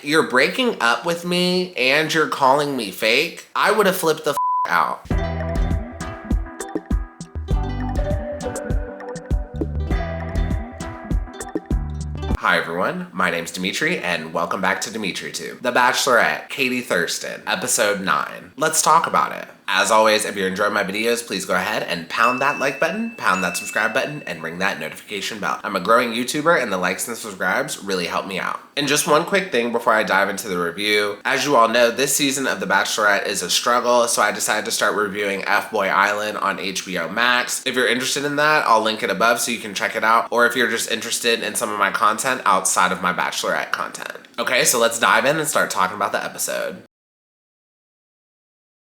You're breaking up with me and you're calling me fake? I would have flipped the out. Hi everyone, my name's Dimitri and welcome back to DimitriTube. The Bachelorette Katie Thurston, episode 9. Let's talk about it. As always, if you're enjoying my videos, please go ahead and pound that like button, pound that subscribe button, and ring that notification bell. I'm a growing YouTuber and the likes and subscribes really help me out. And just one quick thing before I dive into the review. As you all know, this season of The Bachelorette is a struggle, so I decided to start reviewing F-Boy Island on HBO Max. If you're interested in that, I'll link it above so you can check it out, or if you're just interested in some of my content outside of my Bachelorette content. Okay, so let's dive in and start talking about the episode.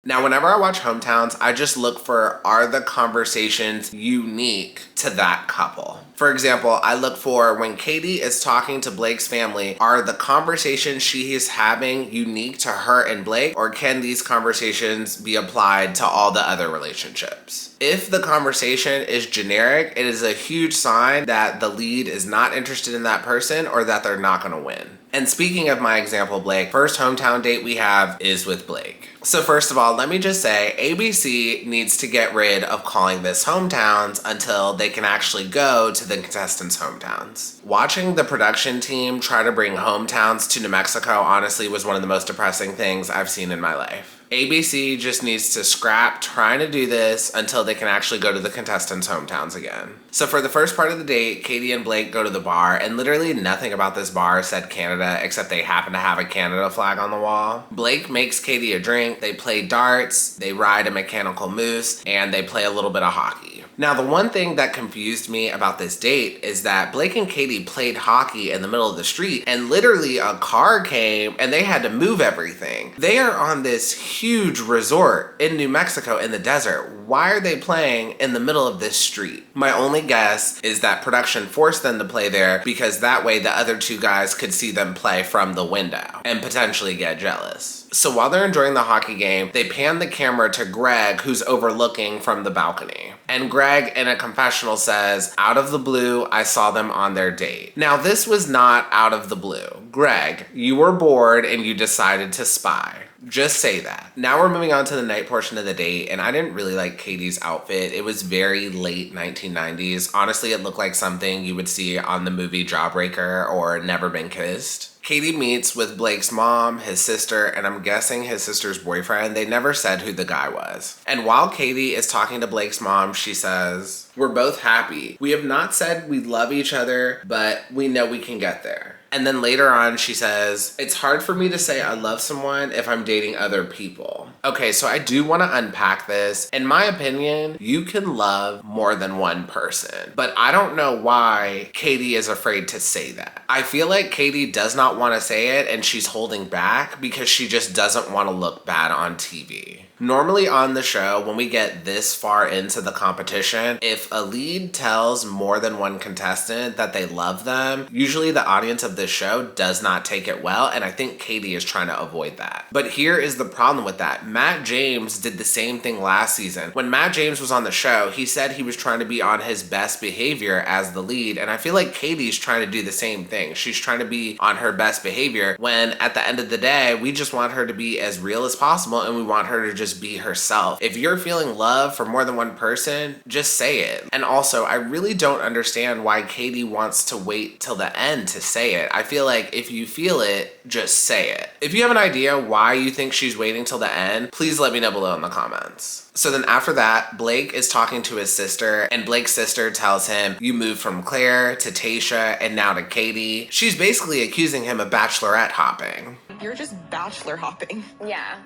Now, whenever I watch Hometowns, I just look for, are the conversations unique to that couple? For example, I look for when Katie is talking to Blake's family, are the conversations she is having unique to her and Blake, or can these conversations be applied to all the other relationships? If the conversation is generic, it is a huge sign that the lead is not interested in that person or that they're not gonna win. And speaking of my example, Blake, first hometown date we have is with Blake. So first of all, let me just say, ABC needs to get rid of calling this hometowns until they can actually go to the contestants' hometowns. Watching the production team try to bring hometowns to New Mexico honestly was one of the most depressing things I've seen in my life. ABC just needs to scrap trying to do this until they can actually go to the contestants' hometowns again. So for the first part of the date, Katie and Blake go to the bar, and literally nothing about this bar said Canada except they happen to have a Canada flag on the wall. Blake makes Katie a drink, they play darts, they ride a mechanical moose, and they play a little bit of hockey. Now, the one thing that confused me about this date is that Blake and Katie played hockey in the middle of the street, and literally a car came and they had to move everything. They are on this huge resort in New Mexico in the desert. Why are they playing in the middle of this street? My only guess is that production forced them to play there because that way the other two guys could see them play from the window and potentially get jealous. So while they're enjoying the hockey game, they pan the camera to Greg, who's overlooking from the balcony. And Greg, in a confessional, says, "Out of the blue, I saw them on their date." Now, this was not out of the blue. Greg, you were bored and you decided to spy. Just say that. Now we're moving on to the night portion of the date, and I didn't really like Katie's outfit. It was very late 1990s. Honestly, it looked like something you would see on the movie Jawbreaker or Never Been Kissed. Katie meets with Blake's mom, his sister, and I'm guessing his sister's boyfriend. They never said who the guy was. And while Katie is talking to Blake's mom, she says, "We're both happy. We have not said we love each other, but we know we can get there." And then later on, she says, "It's hard for me to say I love someone if I'm dating other people." Okay, so I do want to unpack this. In my opinion, you can love more than one person, but I don't know why Katie is afraid to say that. I feel like Katie does not want to say it and she's holding back because she just doesn't want to look bad on TV. Normally on the show, when we get this far into the competition, if a lead tells more than one contestant that they love them, usually the audience of this show does not take it well, and I think Katie is trying to avoid that. But here is the problem with that. Matt James did the same thing last season. When Matt James was on the show, he said he was trying to be on his best behavior as the lead, and I feel like Katie's trying to do the same thing. She's trying to be on her best behavior when at the end of the day, we just want her to be as real as possible and we want her to just be herself. If you're feeling love for more than one person, just say it. And also, I really don't understand why Katie wants to wait till the end to say it. I feel like if you feel it, just say it. If you have an idea why you think she's waiting till the end, please let me know below in the comments. So then after that, Blake is talking to his sister, and Blake's sister tells him, "You moved from Claire to Tayshia and now to Katie." She's basically accusing him of bachelorette hopping. You're just bachelor hopping. Yeah.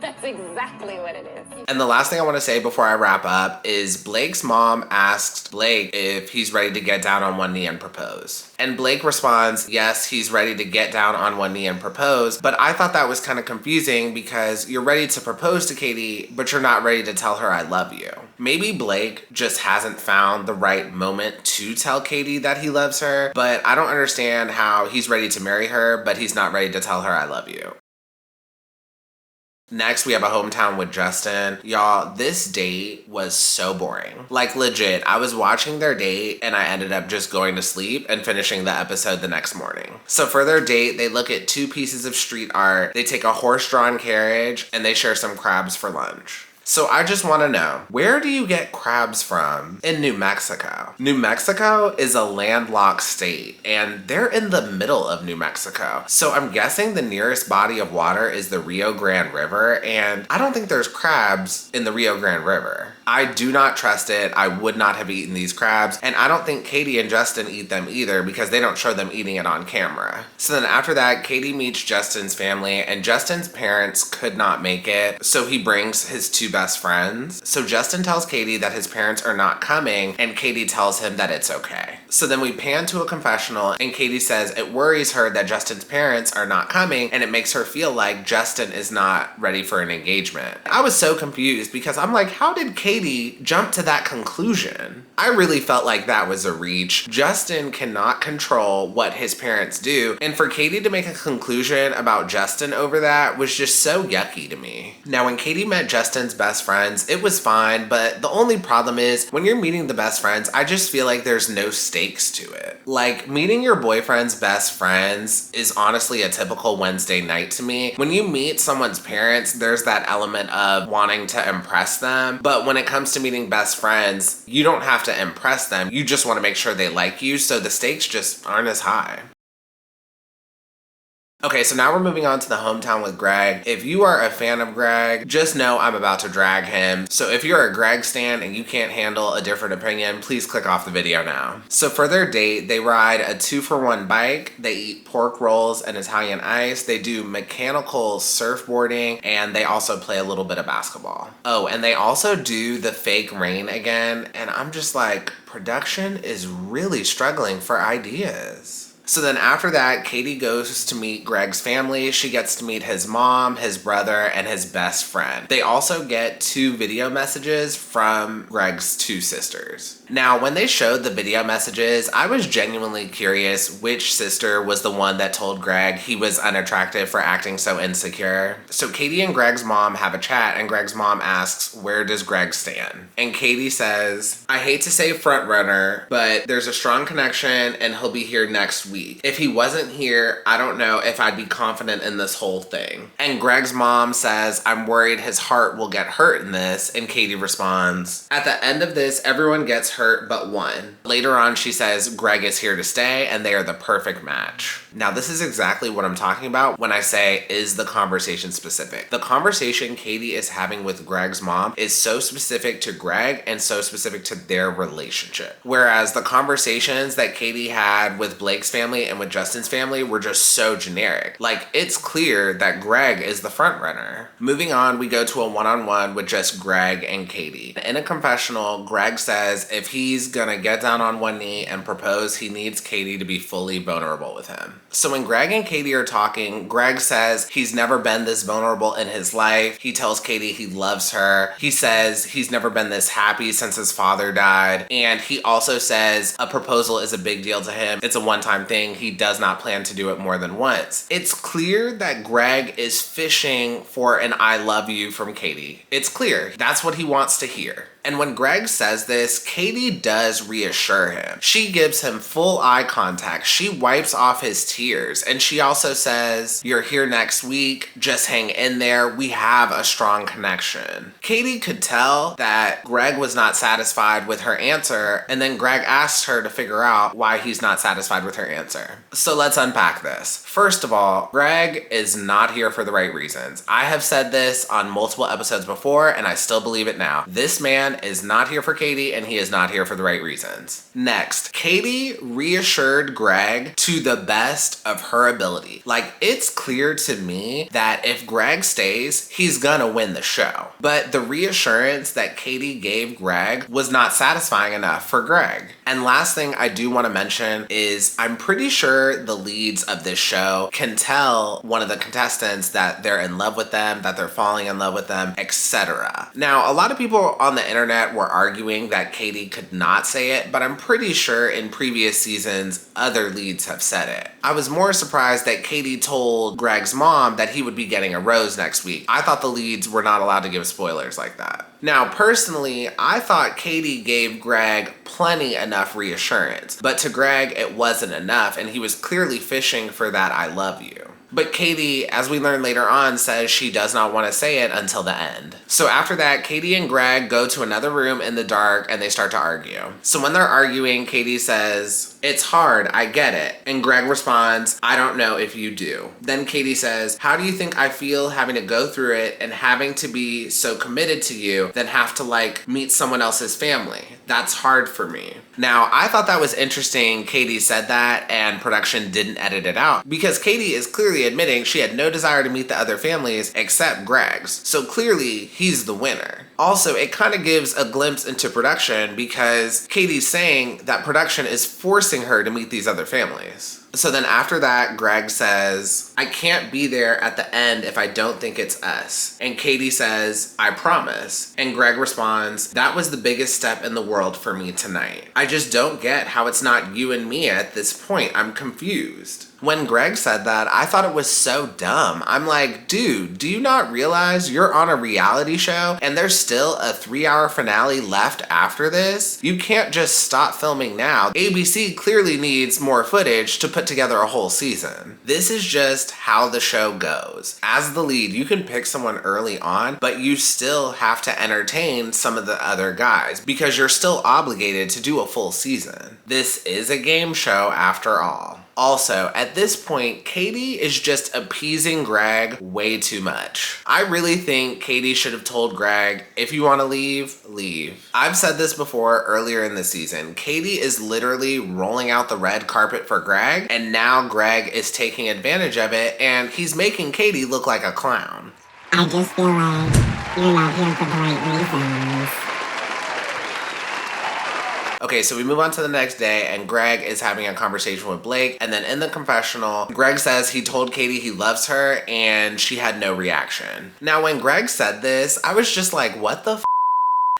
That's exactly what it is. And the last thing I want to say before I wrap up is Blake's mom asked Blake if he's ready to get down on one knee and propose. And Blake responds, yes, he's ready to get down on one knee and propose. But I thought that was kind of confusing because you're ready to propose to Katie, but you're not ready to tell her I love you. Maybe Blake just hasn't found the right moment to tell Katie that he loves her, but I don't understand how he's ready to marry her, but he's not ready to tell her I love you. Next, we have a hometown with Justin. Y'all, this date was so boring. Like legit, I was watching their date and I ended up just going to sleep and finishing the episode the next morning. So for their date, they look at 2 pieces of street art, they take a horse-drawn carriage, and they share some crabs for lunch. So I just want to know, where do you get crabs from in New Mexico? New Mexico is a landlocked state, and they're in the middle of New Mexico. So I'm guessing the nearest body of water is the Rio Grande River, and I don't think there's crabs in the Rio Grande River. I do not trust it. I would not have eaten these crabs, and I don't think Katie and Justin eat them either because they don't show them eating it on camera. So then after that, Katie meets Justin's family, and Justin's parents could not make it, so he brings his 2 best friends. So Justin tells Katie that his parents are not coming, and Katie tells him that it's okay. So then we pan to a confessional, and Katie says it worries her that Justin's parents are not coming, and it makes her feel like Justin is not ready for an engagement. I was so confused because I'm like, how did Katie jump to that conclusion? I really felt like that was a reach. Justin cannot control what his parents do, and for Katie to make a conclusion about Justin over that was just so yucky to me. Now, when Katie met Justin's best friends, it was fine, but the only problem is when you're meeting the best friends, I just feel like there's no stakes to it. Like, meeting your boyfriend's best friends is honestly a typical Wednesday night to me. When you meet someone's parents, there's that element of wanting to impress them, but when it comes to meeting best friends, you don't have to impress them. You just want to make sure they like you, so the stakes just aren't as high. Okay, so now we're moving on to the hometown with Greg. If you are a fan of Greg, just know I'm about to drag him. So if you're a Greg stan and you can't handle a different opinion, please click off the video now. So for their date, they ride a 2-for-1 bike, they eat pork rolls and Italian ice, they do mechanical surfboarding, and they also play a little bit of basketball. Oh, and they also do the fake rain again, and I'm just like, production is really struggling for ideas. So then after that, Katie goes to meet Greg's family. She gets to meet his mom, his brother, and his best friend. They also get 2 video messages from Greg's 2 sisters. Now, when they showed the video messages, I was genuinely curious which sister was the one that told Greg he was unattractive for acting so insecure. So Katie and Greg's mom have a chat, and Greg's mom asks, where does Greg stand? And Katie says, I hate to say front runner, but there's a strong connection and he'll be here next week. If he wasn't here, I don't know if I'd be confident in this whole thing. And Greg's mom says, I'm worried his heart will get hurt in this, and Katie responds, at the end of this, everyone gets hurt but one. Later on, she says, Greg is here to stay, and they are the perfect match. Now, this is exactly what I'm talking about when I say, is the conversation specific? The conversation Katie is having with Greg's mom is so specific to Greg and so specific to their relationship. Whereas the conversations that Katie had with Blake's family and with Justin's family were just so generic. Like, it's clear that Greg is the front runner. Moving on, we go to a one-on-one with just Greg and Katie. In a confessional, Greg says if he's gonna get down on one knee and propose, he needs Katie to be fully vulnerable with him. So when Greg and Katie are talking, Greg says he's never been this vulnerable in his life. He tells Katie he loves her. He says he's never been this happy since his father died. And he also says a proposal is a big deal to him. It's a one-time thing. He does not plan to do it more than once. It's clear that Greg is fishing for an I love you from Katie. It's clear. That's what he wants to hear. And when Greg says this, Katie does reassure him. She gives him full eye contact. She wipes off his tears. And she also says, you're here next week. Just hang in there. We have a strong connection. Katie could tell that Greg was not satisfied with her answer. And then Greg asked her to figure out why he's not satisfied with her answer. So let's unpack this. First of all, Greg is not here for the right reasons. I have said this on multiple episodes before, and I still believe it now. This man is not here for Katie, and he is not here for the right reasons. Next, Katie reassured Greg to the best of her ability. Like, it's clear to me that if Greg stays, he's gonna win the show. But the reassurance that Katie gave Greg was not satisfying enough for Greg. And last thing I do want to mention is I'm pretty sure the leads of this show can tell one of the contestants that they're in love with them, that they're falling in love with them, etc. Now, a lot of people on the internet internet were arguing that Katie could not say it, but I'm pretty sure in previous seasons, other leads have said it. I was more surprised that Katie told Greg's mom that he would be getting a rose next week. I thought the leads were not allowed to give spoilers like that. Now, personally, I thought Katie gave Greg plenty enough reassurance, but to Greg, it wasn't enough, and he was clearly fishing for that "I love you." But Katie, as we learn later on, says she does not want to say it until the end. So after that, Katie and Greg go to another room in the dark and they start to argue. So when they're arguing, Katie says, "It's hard, I get it." And Greg responds, "I don't know if you do." Then Katie says, "How do you think I feel having to go through it and having to be so committed to you, then have to meet someone else's family? That's hard for me." Now, I thought that was interesting Katie said that and production didn't edit it out, because Katie is clearly admitting she had no desire to meet the other families except Greg's. So clearly, he's the winner. Also, it kind of gives a glimpse into production because Katie's saying that production is forcing her to meet these other families. So then after that, Greg says, "I can't be there at the end if I don't think it's us." And Katie says, "I promise." And Greg responds, "That was the biggest step in the world for me tonight. I just don't get how it's not you and me at this point. I'm confused." When Greg said that, I thought it was so dumb. I'm like, dude, do you not realize you're on a reality show and there's still a 3-hour finale left after this? You can't just stop filming now. ABC clearly needs more footage to put together a whole season. This is just how the show goes. As the lead, you can pick someone early on, but you still have to entertain some of the other guys because you're still obligated to do a full season. This is a game show after all. Also, at this point, Katie is just appeasing Greg way too much. I really think Katie should have told Greg, if you want to leave, leave. I've said this before earlier in the season. Katie is literally rolling out the red carpet for Greg, and now Greg is taking advantage of it, and he's making Katie look like a clown. I just feel like you're not here for the right reasons. Okay, so we move on to the next day, and Greg is having a conversation with Blake, and then in the confessional, Greg says he told Katie he loves her, and she had no reaction. Now, when Greg said this, I was just like, what the f***?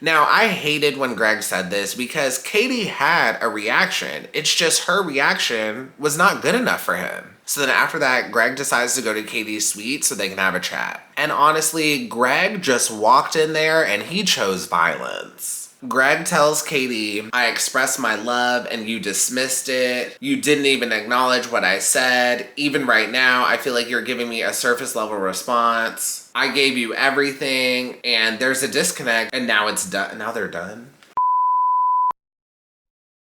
Now, I hated when Greg said this because Katie had a reaction. It's just her reaction was not good enough for him. So then after that, Greg decides to go to Katie's suite so they can have a chat. And honestly, Greg just walked in there and he chose violence. Greg tells Katie, "I expressed my love and you dismissed it. You didn't even acknowledge what I said. Even right now, I feel like you're giving me a surface level response. I gave you everything and there's a disconnect and now it's done." Now they're done.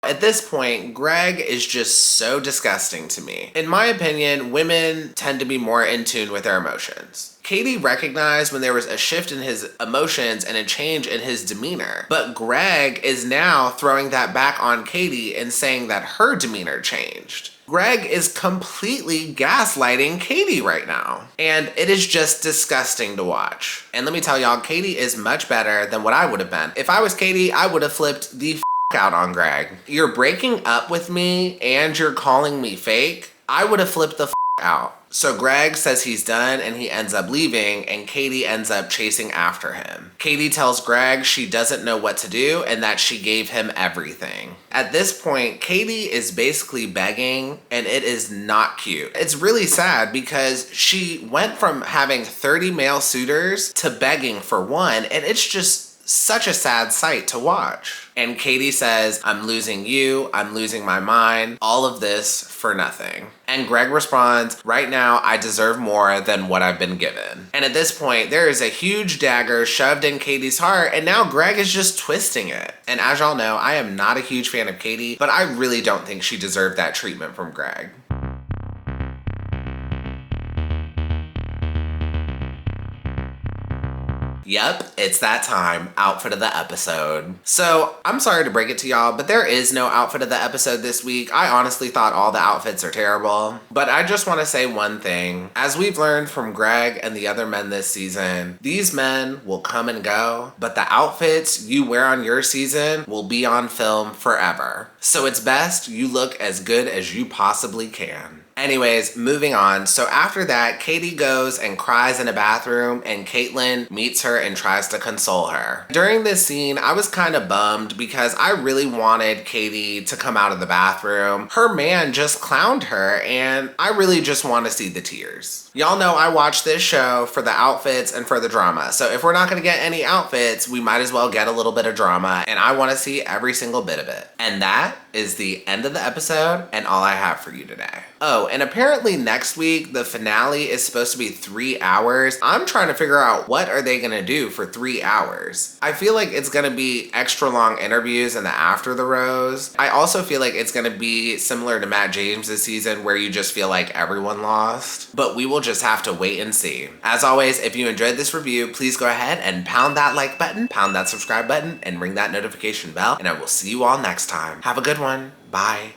At this point, Greg is just so disgusting to me. In my opinion, women tend to be more in tune with their emotions. Katie recognized when there was a shift in his emotions and a change in his demeanor. But Greg is now throwing that back on Katie and saying that her demeanor changed. Greg is completely gaslighting Katie right now. And it is just disgusting to watch. And let me tell y'all, Katie is much better than what I would have been. If I was Katie, I would have flipped the out on Greg. You're breaking up with me and you're calling me fake? I would have flipped the out. So Greg says he's done and he ends up leaving, and Katie ends up chasing after him. Katie tells Greg she doesn't know what to do and that she gave him everything. At this point, Katie is basically begging, and it is not cute. It's really sad because she went from having 30 male suitors to begging for one, and it's just such a sad sight to watch. And Katie says, "I'm losing you, I'm losing my mind, all of this for nothing." And Greg responds, "Right now, I deserve more than what I've been given." And at this point, there is a huge dagger shoved in Katie's heart, and now Greg is just twisting it. And as y'all know, I am not a huge fan of Katie, but I really don't think she deserved that treatment from Greg. Yep, it's that time. Outfit of the episode. So, I'm sorry to break it to y'all, but there is no outfit of the episode this week. I honestly thought all the outfits are terrible. But I just want to say one thing. As we've learned from Greg and the other men this season, these men will come and go, but the outfits you wear on your season will be on film forever. So it's best you look as good as you possibly can. Anyways, moving on. So after that, Katie goes and cries in a bathroom and Caitlyn meets her and tries to console her. During this scene, I was kind of bummed because I really wanted Katie to come out of the bathroom. Her man just clowned her and I really just want to see the tears. Y'all know I watch this show for the outfits and for the drama. So if we're not going to get any outfits, we might as well get a little bit of drama, and I want to see every single bit of it. And that is the end of the episode and all I have for you today. Oh, and apparently next week, the finale is supposed to be 3 hours. I'm trying to figure out what are they gonna do for 3 hours. I feel like it's gonna be extra long interviews in the after the rose. I also feel like it's gonna be similar to Matt James' season where you just feel like everyone lost. But we will just have to wait and see. As always, if you enjoyed this review, please go ahead and pound that like button, pound that subscribe button, and ring that notification bell, and I will see you all next time. Have a good one. Bye.